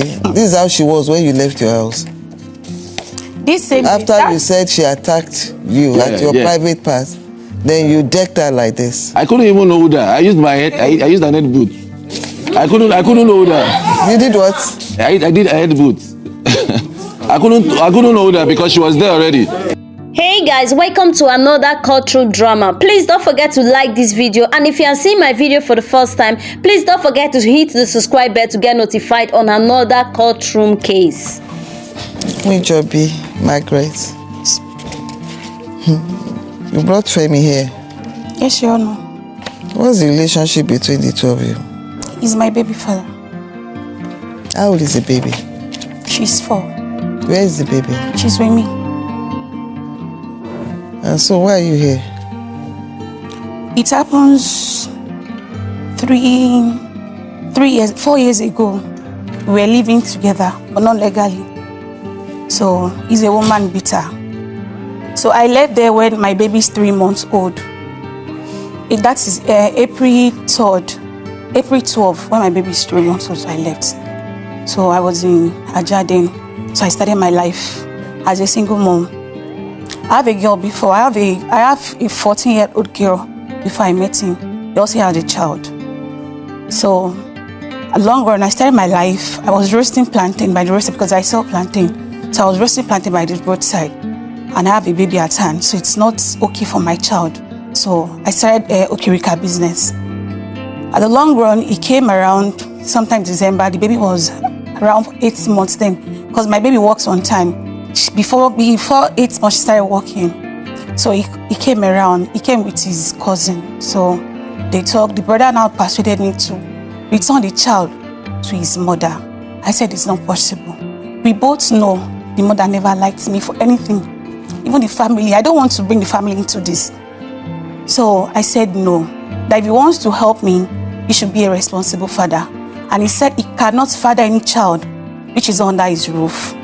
This is how she was when you left your house. This same After you said she attacked you at your private part, then you decked her like this. I couldn't even know that. I used my head. I used an head boot. I couldn't know that. You did what? I did a head boot. I couldn't know that because she was there already. Hey guys, welcome to another courtroom drama. Please don't forget to like this video, and if you are seeing my video for the first time, please don't forget to hit the subscribe bell to get notified on another courtroom case. Joby, Margaret. You brought Femi here. Yes, Your Honor. What's the relationship between the two of you? He's my baby father. How old is the baby? She's 4. Where is the baby? She's with me. And so why are you here? It happens 4 years ago. We were living together, but not legally. So he's a woman beater. So I left there when my baby's 3 months old. That is April 12th, when my baby's 3 months old, so I left. So I was in Ajah then. So I started my life as a single mom. I have a girl before. I have a 14-year-old girl before I met him. He also had a child. So, long run, I started my life. I was roasting plantain by the roadside because I sell plantain. So I was roasting plantain by the roadside, and I have a baby at hand. So it's not okay for my child. So I started Okirika business. At the long run, it came around sometime December. The baby was around 8 months then, because my baby works on time. Before 8 months, she started working. So he came around. He came with his cousin. So they talked. The brother now persuaded me to return the child to his mother. I said it's not possible. We both know the mother never liked me for anything. Even the family. I don't want to bring the family into this. So I said no. That if he wants to help me, he should be a responsible father. And he said he cannot father any child which is under his roof.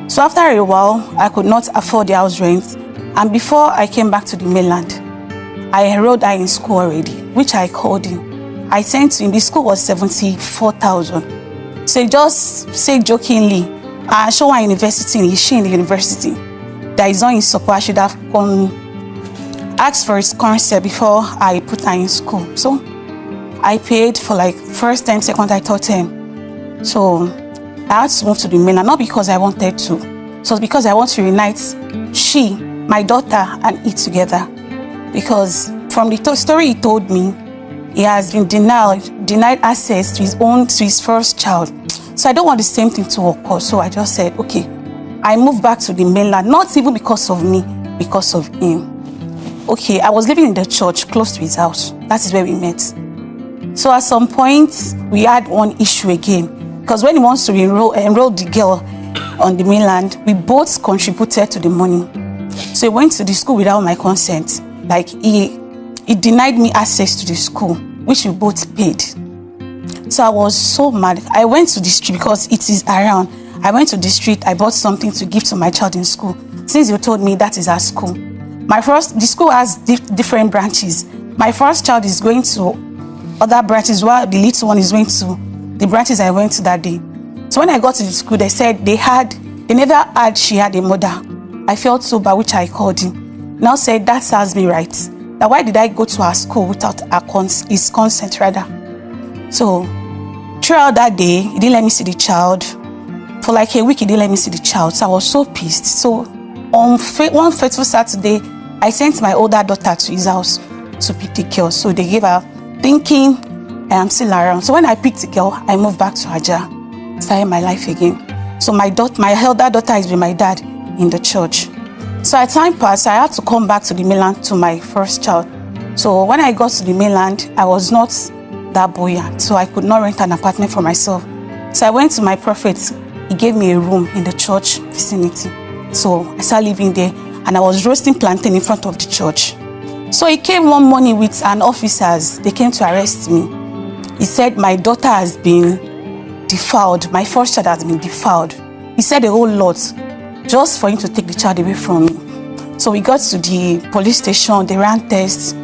So after a while, I could not afford the house rent. And before I came back to the mainland, I enrolled her in school already, which I called him. I sent to him. The school was 74,000. So he just said jokingly, I show her university, is she in the university? That is not in support. I should have asked for his consent before I put her in school. So I paid for like first term, second term, third term. So I had to move to the mainland, not because I wanted to. So it's because I want to unite she, my daughter, and it together. Because from the story he told me, he has been denied access to his first child. So I don't want the same thing to occur. So I just said, okay, I moved back to the mainland, not even because of me, because of him. Okay, I was living in the church close to his house. That is where we met. So at some point, we had one issue again. Because when he wants to enroll the girl on the mainland, we both contributed to the money. So he went to the school without my consent. Like he denied me access to the school, which we both paid. So I was so mad. I went to the street because it is around. I went to the street. I bought something to give to my child in school. Since you told me that is our school. The school has different branches. My first child is going to other branches while the little one is going to the branches I went to that day. So when I got to the school, they said they never had she had a mother. I felt so bad, which I called him. Now said that serves me right. Now why did I go to our school without his consent rather? So throughout that day, he didn't let me see the child. For like a week, he didn't let me see the child. So I was so pissed. So on one fateful Saturday, I sent my older daughter to his house to pick the girl. So they gave her, thinking I am still around. So when I picked the girl, I moved back to Ajah, started my life again. So my elder daughter is with my dad in the church. So as time passed, I had to come back to the mainland to my first child. So when I got to the mainland, I was not that buoyant, so I could not rent an apartment for myself. So I went to my prophet. He gave me a room in the church vicinity. So I started living there, and I was roasting plantain in front of the church. So he came one morning with an officers. They came to arrest me. He said my daughter has been defiled. My first child has been defiled. He said a whole lot just for him to take the child away from me. So we got to the police station. They ran tests.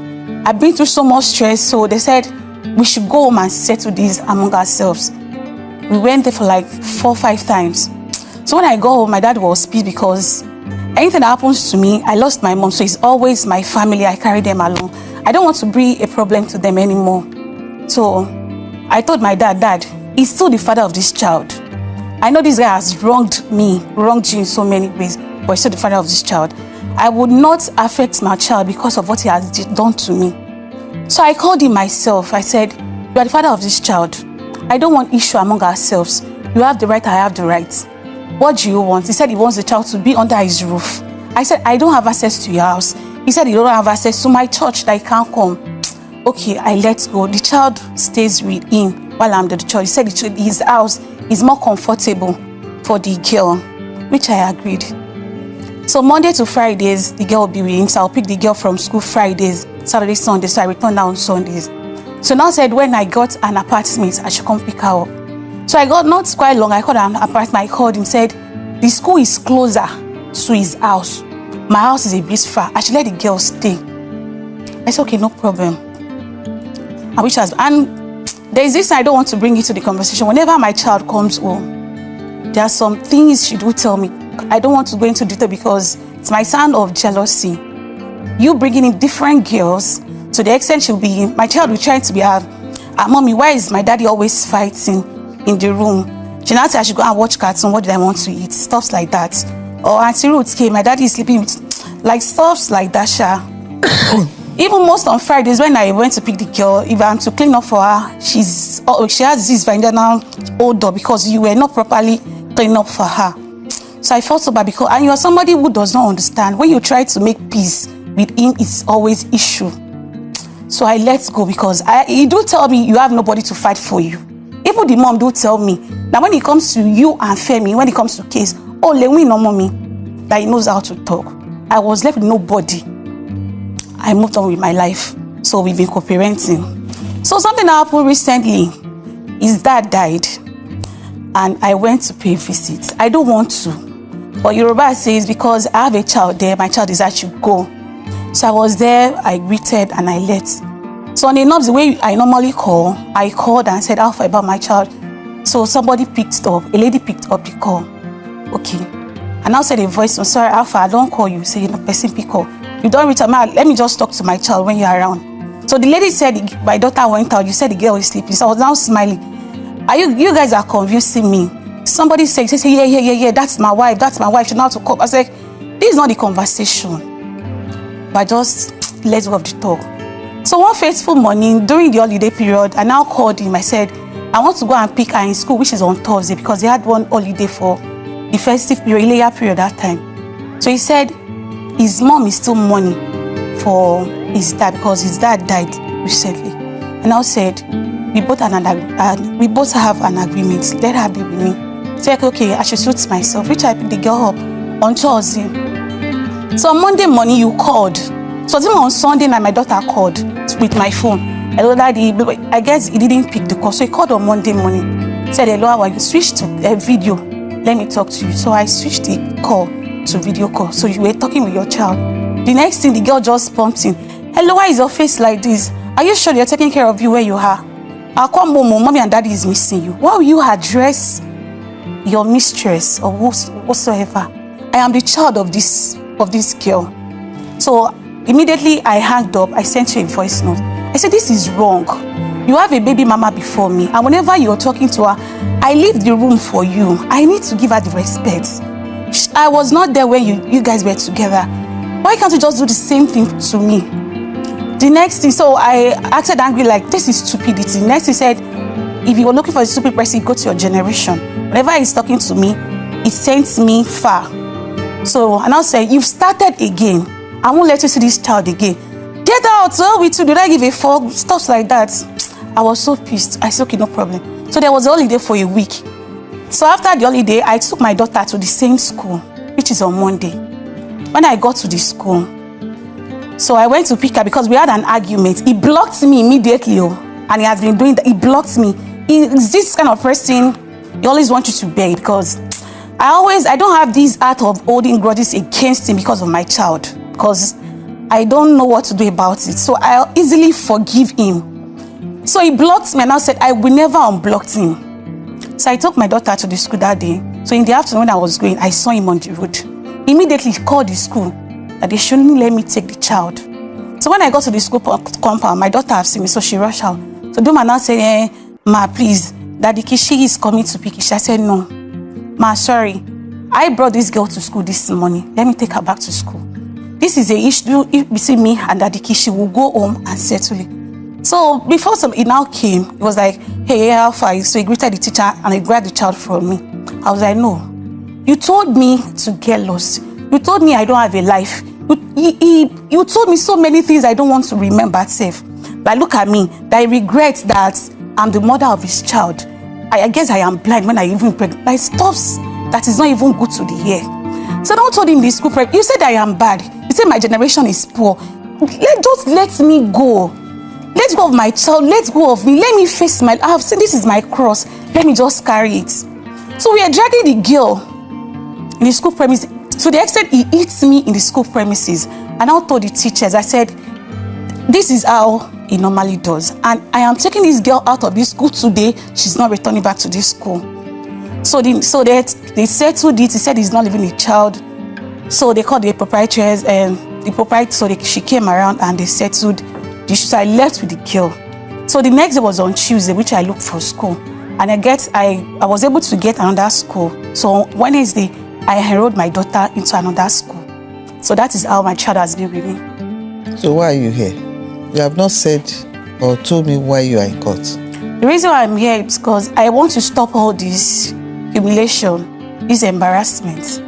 I've been through so much stress. So they said we should go home and settle this among ourselves. We went there for like 4 or 5 times. So when I got home, my dad was pissed because anything that happens to me, I lost my mom. So it's always my family. I carry them along. I don't want to be a problem to them anymore. So I told my dad, he's still the father of this child. I know this guy has wronged me, wronged you in so many ways, but he's still the father of this child. I would not affect my child because of what he has done to me. So I called him myself. I said, you are the father of this child. I don't want issue among ourselves. You have the right, I have the right. What do you want? He said he wants the child to be under his roof. I said, I don't have access to your house. He said, you don't have access to my church, that he can't come. Okay, I let go. The child stays with him while I'm at the church. He said his house is more comfortable for the girl, which I agreed. So Monday to Fridays, the girl will be with him. So I'll pick the girl from school Fridays, Saturday, Sunday. So I return now on Sundays. So now said when I got an apartment, I should come pick her up. So I got not quite long. I called an apartment. I called him, said the school is closer to his house. My house is a bit far. I should let the girl stay. I said, okay, no problem. I wish and there's this I don't want to bring into the conversation. Whenever my child comes home, there are some things she do tell me. I don't want to go into detail because it's my sign of jealousy. You bringing in different girls to the extent my child will try to be mommy, why is my daddy always fighting in the room? She now said I should go and watch cartoon. What did I want to eat? Stuff like that. Or Auntie Ruth came, my daddy is sleeping with, like stuff like that, Sha. Even most on Fridays when I went to pick the girl, if I'm to clean up for her, she has this vaginal odor because you were not properly cleaning up for her. So I felt so bad because, and you are somebody who does not understand. When you try to make peace with him, it's always issue. So I let go because he do tell me you have nobody to fight for you. Even the mom do tell me that when it comes to you and Femi, when it comes to case, oh, let me know mommy, that he knows how to talk. I was left with nobody. I moved on with my life. So we've been co-parenting. So something that happened recently, his dad died. And I went to pay a visit. I don't want to. But Yoruba says because I have a child there, my child is I should go. So I was there, I greeted and I left. So on the way I normally call, I called and said, how far about my child? So somebody picked up, a lady picked up the call. Okay. And now said a voice, I'm sorry, Alpha, I don't call you. Say, the person pick up. You don't reach out, let me just talk to my child when you're around. So the lady said, my daughter went out. You said the girl is sleeping. So I was now smiling. You guys are confusing me. Somebody said, yeah, that's my wife. She know how to cope. I said, this is not the conversation. But just let go of the talk. So one fateful morning during the holiday period, I now called him. I said, I want to go and pick her in school, which is on Thursday, because they had one holiday for the festive period, layer period that time. So he said his mom is still mourning for his dad because his dad died recently. And I said, we both have an agreement. Let her be with me. Say, okay, I should suit myself. Which I picked the girl up on Thursday. So on Monday morning, you called. So then on Sunday night, my daughter called with my phone. Hello, Daddy. I guess he didn't pick the call. So he called on Monday morning. Said, hello, how are you? Switch to a video. Let me talk to you. So I switched the call to video call. So you were talking with your child. The next thing, the girl just pumped in. Hello, why is your face like this? Are you sure they're taking care of you where you are? I'll come home, mommy and daddy is missing you. Why will you address your mistress or whatsoever? I am the child of this girl. So immediately I hanged up. I sent you a voice note. I said, this is wrong. You have a baby mama before me, and whenever you're talking to her, I leave the room for you. I need to give her the respect. I was not there when you guys were together. Why can't you just do the same thing to me? The next thing, so I acted angry, like, this is stupidity. Next he said, if you were looking for a stupid person, go to your generation. Whenever he's talking to me, it sends me far. So, and I'll say, you've started again. I won't let you see this child again. Get out, so we too, did I give a fuck? Stuff like that. I was so pissed. I said, okay, no problem. So there was a holiday for a week. So after the holiday, I took my daughter to the same school, which is on Monday. When I got to the school, so I went to pick her because we had an argument. He blocked me immediately, and he has been doing that. He blocked me. He's this kind of person, he always wants you to beg because I don't have this art of holding grudges against him because of my child, because I don't know what to do about it. So I'll easily forgive him. So he blocked me and I said, I will never unblock him. So So I took my daughter to the school that day. So in the afternoon when I was going, I saw him on the road. Immediately he called the school that they shouldn't let me take the child. So when I got to the school compound, my daughter had seen me, so she rushed out. So the man now said, ma, please, Daddy Kishi is coming to pick Kishi. I said, no, ma, sorry. I brought this girl to school this morning. Let me take her back to school. This is a issue between me and Daddy Kishi. We'll go home and settle it. So before it now came, it was like, hey, how far? So he greeted the teacher and he grabbed the child from me. I was like, no. You told me to get lost. You told me I don't have a life. You told me so many things I don't want to remember safe. Like, look at me. That I regret that I'm the mother of his child. I guess I am blind when I even pregnant. Like, stuffs that is not even good to the ear. So I told him the school prep. You said I am bad. You said my generation is poor. Just let me go. Let go of my child. Let go of me. Let me face I have said this is my cross. Let me just carry it. So we are dragging the girl in the school premises. To the extent he hits me in the school premises. And I now told the teachers, I said, this is how he normally does. And I am taking this girl out of this school today. She's not returning back to this school. So they settled it. He said he's not leaving a child. So they called the proprietors and she came around and they settled the issue. So I left with the girl. So the next day was on Tuesday, which I looked for school. And I was able to get another school. So Wednesday, I enrolled my daughter into another school. So that is how my child has been with me. So why are you here? You have not said or told me why you are in court. The reason why I'm here is because I want to stop all this humiliation, this embarrassment.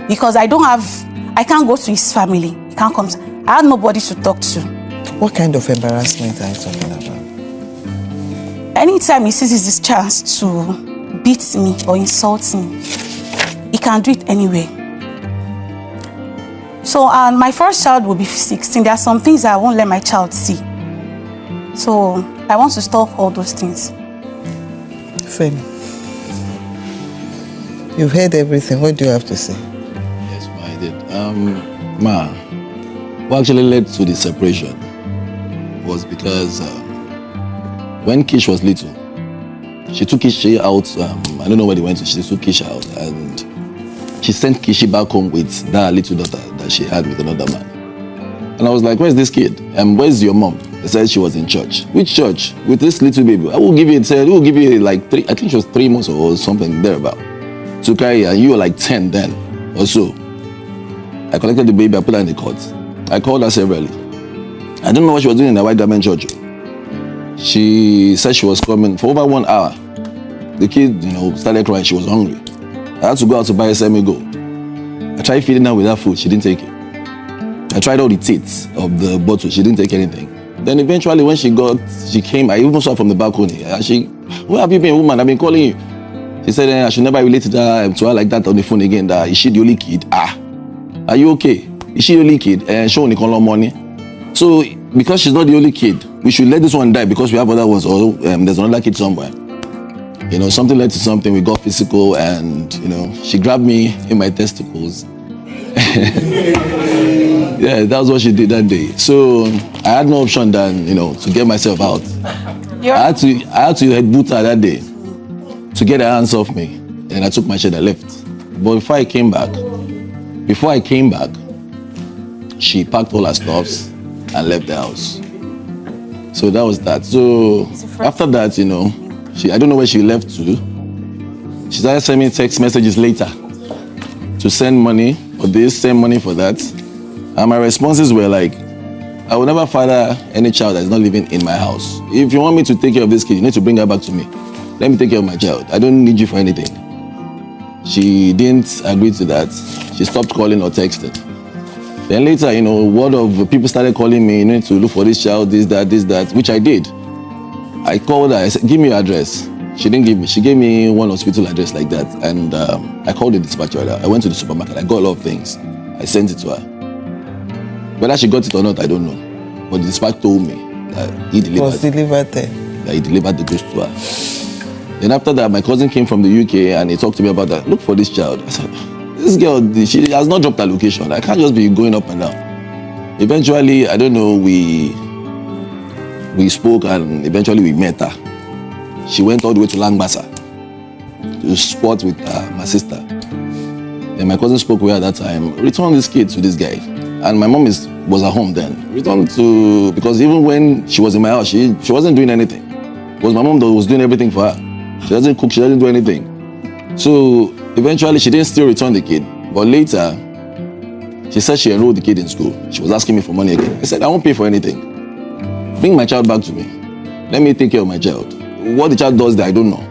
Because I can't go to his family. He can't come. I have nobody to talk to. What kind of embarrassment are you talking about? Anytime he sees his chance to beat me or insult me, he can do it anyway. So, and my first child will be 16. There are some things I won't let my child see. So, I want to stop all those things. Femi, you've heard everything. What do you have to say? Yes, ma, I did. What actually led to the separation was because when Kish was little, she took Kishi out. I don't know where they went to. She took Kishi out and she sent Kishi back home with that little daughter that she had with another man. And I was like, where's this kid? Where's your mom? They said she was in church. Which church? With this little baby. I will give you, like 3, I think she was 3 months or something thereabout. To carry her, and you were like 10 then or so. I collected the baby, I put her in the court. I called her severally. I don't know what she was doing in the white garment church. She said she was coming for over 1 hour. The kid, started crying. She was hungry. I had to go out to buy a semi-go. I tried feeding her with that food. She didn't take it. I tried all the teats of the bottle. She didn't take anything. Then eventually when she came, I even saw her from the balcony. Where have you been, woman? I've been calling you. She said, I should never relate to her like that on the phone again. That is she the only kid? Are you okay? Is she the only kid? And she only call her money. So because she's not the only kid, we should let this one die because we have other ones. Or there's another kid somewhere. Something led to something. We got physical, and she grabbed me in my testicles. Yeah, that was what she did that day. So I had no option than to get myself out. I had to headbutt her that day to get her hands off me, and I took my shit and left. But before I came back, she packed all her stuffs and left the house. So that was that. So after that, I don't know where she left to. She started sending me text messages later to send money for this, send money for that. And my responses were like, I will never father any child that is not living in my house. If you want me to take care of this kid, you need to bring her back to me. Let me take care of my child. I don't need you for anything. She didn't agree to that. She stopped calling or texting. Then later, word of people started calling me, you need to look for this child, this, that, which I did. I called her, I said, give me your address. She didn't give me. She gave me one hospital address like that. And I called the dispatcher. I went to the supermarket. I got a lot of things. I sent it to her. Whether she got it or not, I don't know. But the dispatcher told me that he delivered. Was delivered there. That he delivered the goods to her. Then after that, my cousin came from the UK and he talked to me about that. Look for this child. I said, this girl, she has not dropped her location. I can't just be going up and down. Eventually, I don't know, we spoke and eventually we met her. She went all the way to Langbasa to squat with my sister. And my cousin spoke with her at that time. Return this kid to this guy. And my mom was at home then. Return to, because even when she was in my house, she wasn't doing anything. Because my mom was doing everything for her. She doesn't cook, she doesn't do anything. So eventually she didn't still return the kid. But later, she said she enrolled the kid in school. She was asking me for money again. I said, I won't pay for anything. Bring my child back to me. Let me take care of my child. What the child does there, I don't know.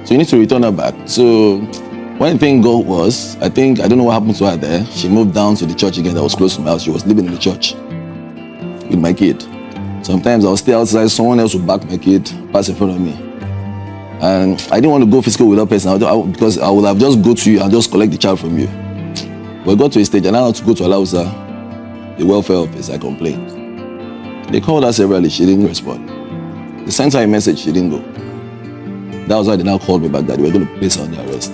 So you need to return her back. So when the thing was, I don't know what happened to her there. She moved down to the church again that was close to my house. She was living in the church with my kid. Sometimes I'll stay outside, someone else would back my kid, pass in front of me. And I didn't want to go physical with that person because I would have just go to you and just collect the child from you. But I got to a stage and I had to go to Alausa, the welfare office. I complained. They called her severally, she didn't respond. They sent her a message, she didn't go. That was why they now called me back that they were going to place her under arrest,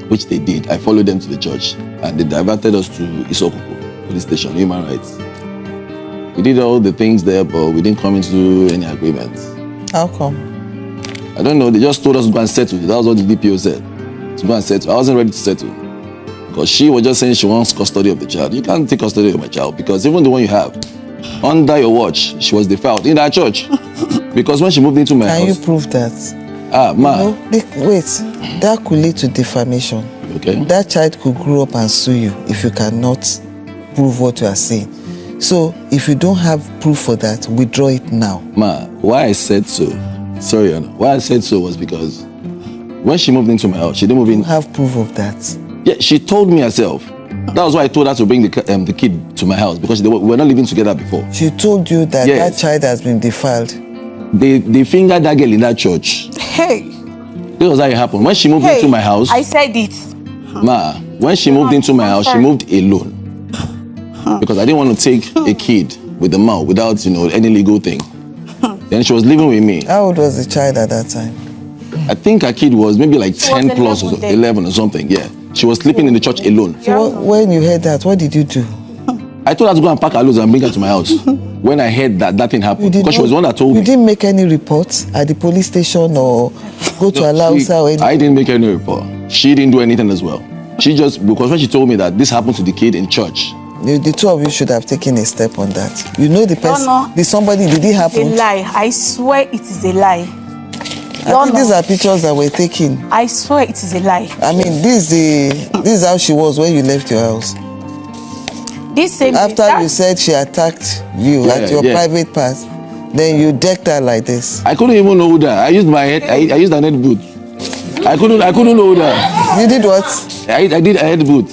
which they did. I followed them to the church and they diverted us to Isokoko police station, human rights. We did all the things there, but we didn't come into any agreement. How come? I don't know, they just told us to go and settle. That was what the DPO said, to go and settle. I wasn't ready to settle because she was just saying she wants custody of the child. You can't take custody of my child because even the one you have, under your watch, she was defiled in that church. Because when she moved into my house... Can you prove that? Wait, that could lead to defamation. Okay. That child could grow up and sue you if you cannot prove what you are saying. So, if you don't have proof for that, withdraw it now. Why I said so, sorry, Anna, why I said so was because when she moved into my house, she didn't move in... You have proof of that? Yeah, she told me herself. That was why I told her to bring the kid to my house because we were not living together before. She told you that that child has been defiled? They fingered that girl in that church. Hey. This was how it happened. When she moved into my house... I said it. When she moved into my house, she moved alone. Because I didn't want to take a kid with the mouth without, any legal thing. Then she was living with me. How old was the child at that time? I think her kid was maybe like 10 plus or 11 or something, yeah. She was sleeping in the church alone. So when you heard that, what did you do? I told her to go and pack her loads and bring her to my house. When I heard that thing happened, because she was the one that told me. You didn't make any reports at the police station or go to Alausa or anything? I didn't make any report. She didn't do anything as well. Because when she told me that this happened to the kid in church. The two of you should have taken a step on that. You know the person, did it happen? It's a lie. I swear it is a lie. I think these are pictures that were taken. I swear it is a lie. I mean, this is how she was when you left your house. After you said she attacked you at your private part, then you decked her like this. I couldn't even know that. I used my head. I used an head boot. I couldn't know that. You did what? I did a head boot.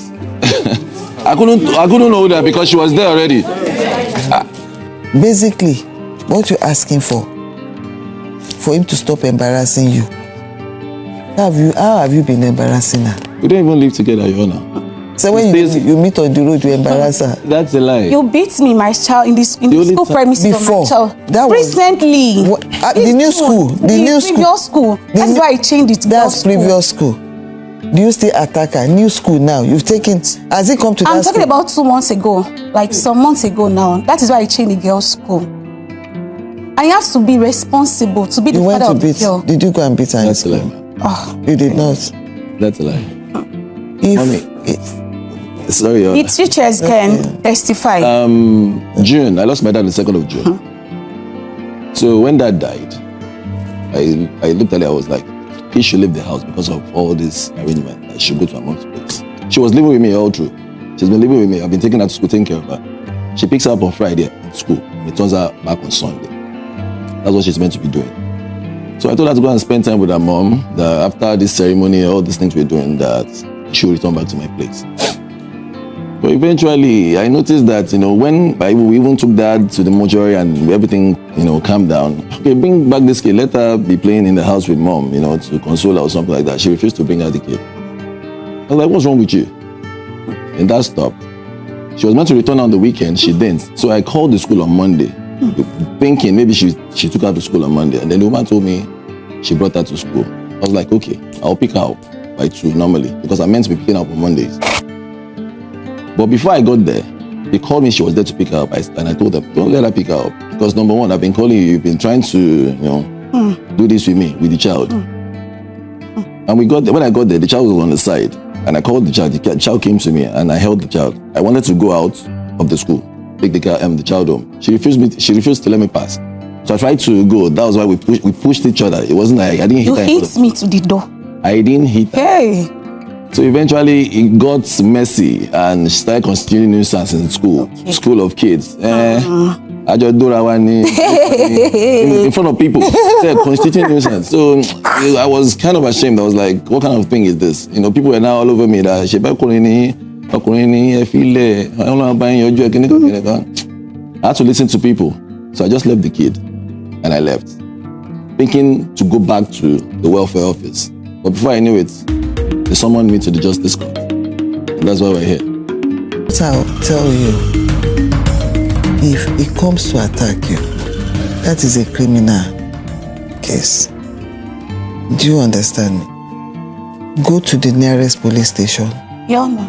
I couldn't know that because she was there already. Basically, what you're asking for him to stop embarrassing you. How have you been embarrassing her? We don't even live together, Your Honor. So when you meet on the road, you embarrass her. That's a lie. You beat me, my child, in the school premises before. of my child. That was recently. The new school. The previous school. That's why I changed it to that's previous school. Do you still attack her? New school now. You've taken. Has it come to that school? I'm talking about 2 months ago. Like some months ago now. That is why I changed the girls' school. I have to be responsible to be the father of the girl. Did you go and beat her? That's a lie. You did not. That's a lie. Sorry. The teachers can testify. June. I lost my dad on the 2nd of June. So when Dad died, I looked at her. I was like, he should leave the house because of all this arrangement. I should go to her mom's place. She was living with me all through. She's been living with me. I've been taking her to school, taking care of her. She picks her up on Friday at school. Returns her back on Sunday. That's what she's meant to be doing. So I told her to go and spend time with her mom. That after this ceremony, all these things we're doing, that she will return back to my place. But eventually, I noticed that, when we even took Dad to the mortuary and everything, calmed down. Okay, bring back this kid. Let her be playing in the house with Mom, to console her or something like that. She refused to bring out the kid. I was like, what's wrong with you? And that stopped. She was meant to return on the weekend. She didn't. So I called the school on Monday, thinking maybe she took her to school on Monday. And then the woman told me she brought her to school. I was like, okay, I'll pick her up by 2 normally because I'm meant to be picking her up on Mondays. But before I got there, they called me, she was there to pick her up. And I told them, don't let her pick her up. Because number one, I've been calling you, you've been trying to, do this with me, with the child. And when I got there, the child was on the side. And I called the child. The child came to me and I held the child. I wanted to go out of the school, take the child home. She refused to let me pass. So I tried to go. That was why we pushed each other. It wasn't like I didn't hit her. You hit me to the door. I didn't hit her. Hey. So eventually it got messy and she started constituting nuisance in school. Okay. School of kids. I just do that one in front of people. Yeah, constituting nuisance. So I was kind of ashamed. I was like, what kind of thing is this? You know, people were now all over me that I had to listen to people. So I just left the kid and I left, thinking to go back to the welfare office. But before I knew it, they summoned me to the justice court. And that's why we're here. But I'll tell you, if it comes to attack you, that is a criminal case. Do you understand me? Go to the nearest police station. Your Honor,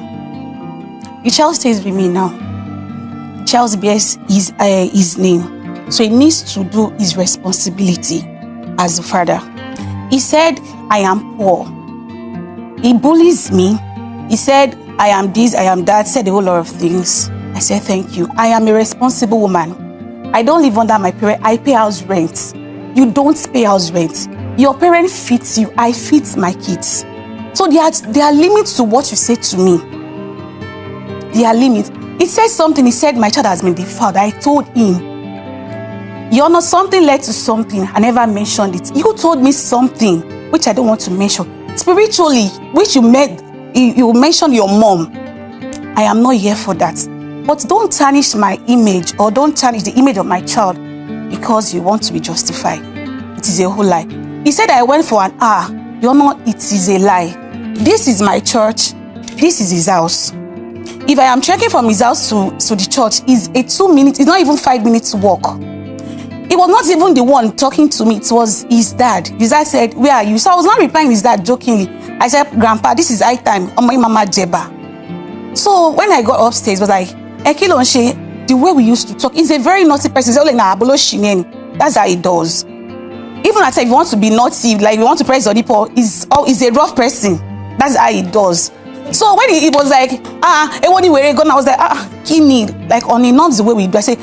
the child stays with me now. The child bears his name. So he needs to do his responsibility as a father. He said, I am poor. He bullies me. He said, I am this, I am that, said a whole lot of things. I said, thank you. I am a responsible woman. I don't live under my parent. I pay house rent. You don't pay house rent. Your parent feeds you. I feed my kids. So there are limits to what you say to me. There are limits. He said something. He said, my child has been defiled. I told him, Your Honor, something led to something. I never mentioned it. You told me something, which I don't want to mention. Spiritually, which you mentioned your mom. I am not here for that. But don't tarnish my image or don't tarnish the image of my child because you want to be justified. It is a whole lie. He said I went for an hour. Your Honor, it is a lie. This is my church. This is his house. If I am trekking from his house to the church, it's a 2 minutes, it's not even 5 minutes walk. He was not even the one talking to me. It was his dad. His dad said, where are you? So I was not replying his dad jokingly. I said, Grandpa, this is high time. My mama Jeba. So when I got upstairs, it was like, Ekilonshe, the way we used to talk, he's a very naughty person. That's how he does. Even at times, if you want to be naughty, like you want to press the paw, he's a rough person. That's how he does. So when he was like, I was like, Kimi, like on not the way we do. I say,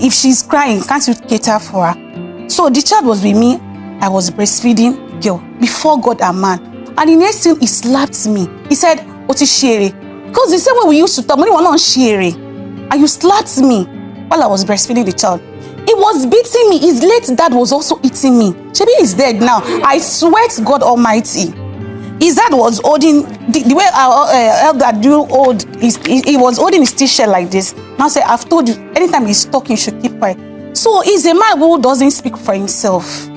if she's crying, can't you cater for her? So the child was with me. I was breastfeeding, girl, before God and man. And the next thing, he slapped me. He said, Oti Shere. Because the same way we used to talk, when we were not Shere. And you slapped me while I was breastfeeding the child. He was beating me. His late dad was also eating me. Shebi is dead now. I swear to God Almighty. His dad was holding, the way our elder do hold, he was holding his t-shirt like this. Now say, I've told you, anytime he's talking, you should keep quiet. So he's a man who doesn't speak for himself.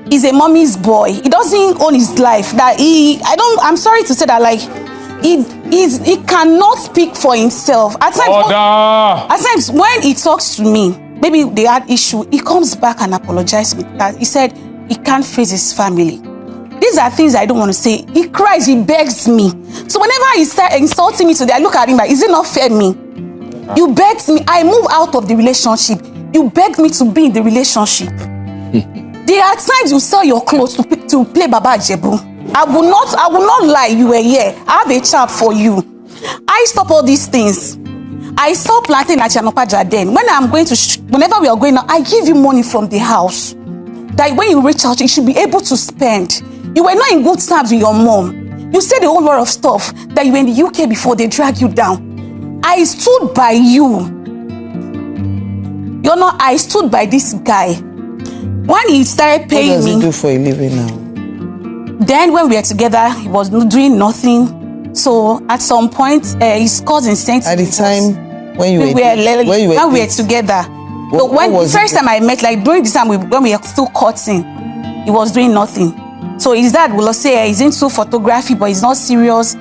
He's a mommy's boy. He doesn't own his life. I'm sorry to say that, like, he cannot speak for himself. At times when he talks to me, maybe they had issue, he comes back and apologizes with that. He said he can't face his family. These are things I don't want to say. He cries, he begs me. So whenever he starts insulting me today, I look at him like, is it not fair me? You begged me. I move out of the relationship. You begged me to be in the relationship. There are times you sell your clothes to play Baba Jebu. I will not lie, you were here. I have a chap for you. I stop all these things. I saw planting at Chanopaja then. Whenever we are going out, I give you money from the house. That when you reach out, you should be able to spend. You were not in good terms with your mom. You said a whole lot of stuff that you were in the UK before they drag you down. I stood by you. You know, I stood by this guy. When he started paying me. What does he do for a living now? Then when we were together, he was doing nothing. So at some point, his cousin sent at the time when you were together. The first time I met, like during this time when we were still courting, he was doing nothing. So his dad will say he's into photography, but he's not serious.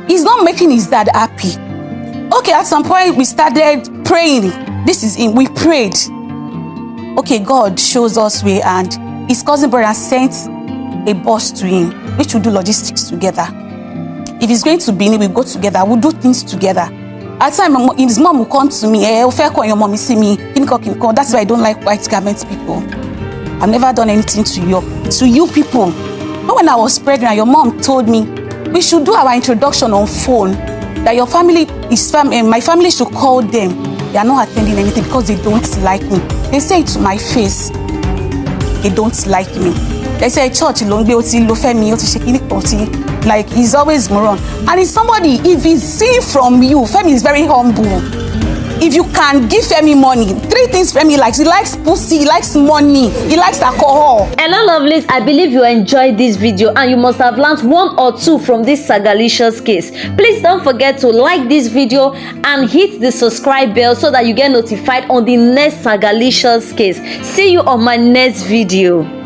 He's not making his dad happy. Okay, at some point we started praying. This is him. We prayed. Okay, God shows us way, and his cousin brother sent a bus to him, which will do logistics together. If he's going to Benin, we go together. We'll do things together. At time, his mom will come to me. Your mom see me. That's why I don't like white garment people. I've never done anything to you people. When I was pregnant, your mom told me we should do our introduction on phone. That your family is my family should call them. They are not attending anything because they don't like me. They say it to my face. They don't like me. They say church like he's always moron. And it's somebody, if he's seen from you, Femi is very humble. If you can give Femi money, 3 things Femi likes. He likes pussy, he likes money, he likes alcohol. Hello lovelies, I believe you enjoyed this video and you must have learned 1 or 2 from this sagalicious case. Please don't forget to like this video and hit the subscribe bell so that you get notified on the next sagalicious case. See you on my next video.